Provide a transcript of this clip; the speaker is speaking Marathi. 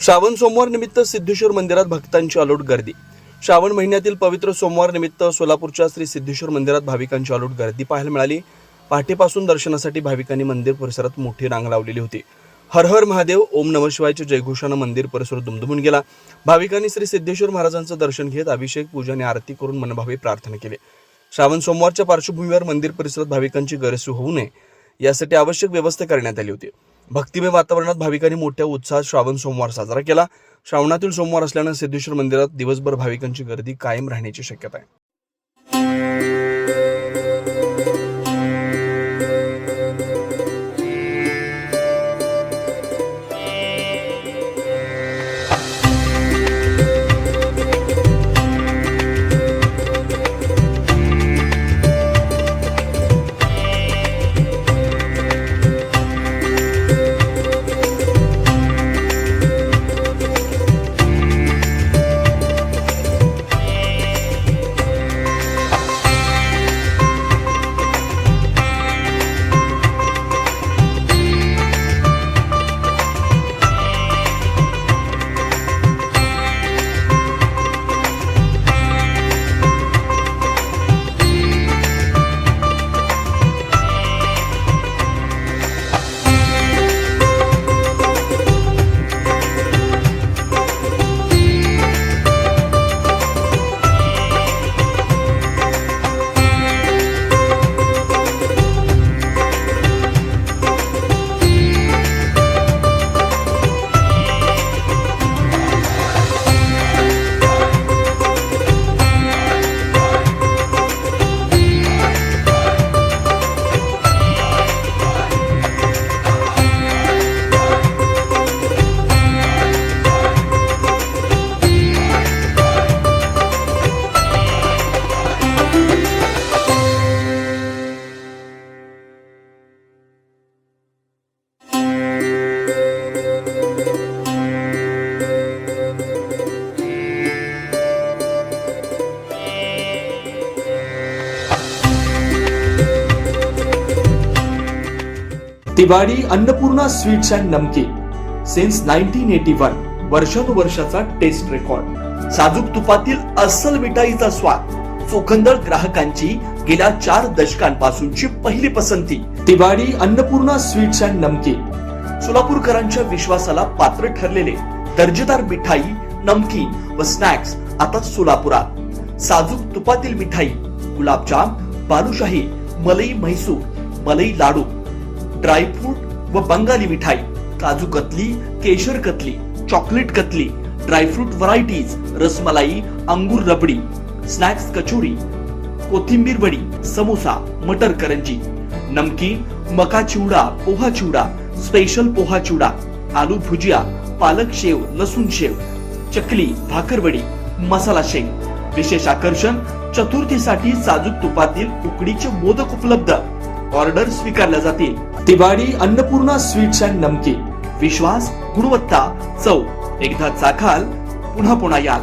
श्रावण सोमवार निमित्त सिद्धेश्वर मंदिरात भक्तांची अलोट गर्दी। श्रावण महिन्यातील पवित्र सोमवार निमित्त सोलापूरच्या श्री सिद्धेश्वर मंदिरात भाविकांची अलोट गर्दी पाहायला मिळाली। पहाटेपासून दर्शनासाठी भाविकांनी मंदिर परिसरात मोठी रांग लावलेली होती। हर हर महादेव, ओम नमः शिवायच्या जयघोषानं मंदिर परिसर दुमदुमून गेला। भाविकांनी श्री सिद्धेश्वर महाराजांचं दर्शन घेत अभिषेक, पूजा आणि आरती करून मनभावे प्रार्थना केली। श्रावण सोमवारच्या पार्श्वभूमीवर मंदिर परिसरात भाविकांची गैरसोय होऊ नये यासाठी आवश्यक व्यवस्था करण्यात आली होती। भक्तिमय वातावरणात भाविकांनी मोठ्या उत्साहात श्रावण सोमवार साजरा केला। श्रावणातील सोमवार असल्यानं सिद्धेश्वर मंदिरात दिवसभर भाविकांची गर्दी कायम राहण्याची शक्यता आहे। तिवारी अन्नपूर्णा स्वीट्स अँड नमकीन सिन्स 1981 वर्षानुवर्षाचा टेस्ट रेकॉर्ड। साजूक तुपातील अस्सल मिठाईचा स्वाद, चोखंदळ ग्राहकांची गेल्या 4 दशकांपासूनची पहिली पसंती। तिवारी अन्नपूर्णा स्वीट्स अँड नमकीन सोलापूरकरांच्या विश्वासाला पात्र ठरलेले दर्जेदार मिठाई, नमकीन व स्नॅक्स आता सोलापुरात। साजूक तुपातील मिठाई, गुलाबजाम, बालुशाही, मलई म्हैसूर, मलई लाडू, ड्रायफ्रूट व बंगाली मिठाई, काजू कतली, केशर katli, chocolate katli, dry fruit varieties, rasmalai, अंगूर रबडी, स्नॅक्स कचोरी, कोथिंबीर वडी, समोसा, मटर करंजी, नमकीन, मका चिवडा, पोहा चिवडा, स्पेशल पोहा चिवडा, आलू भुजिया, पालक शेव, लसूण शेव, चकली, भाकरवडी, मसाला शेंग। विशेष आकर्षण, चतुर्थीसाठी साजूक तुपातील उकडीचे मोदक उपलब्ध। ऑर्डर स्वीकारल्या जातील। तिवारी अन्नपूर्णा स्वीट्स अँड नमकीन, विश्वास, गुणवत्ता, चव। एकदा चाखाल पुन्हा पुन्हा याल।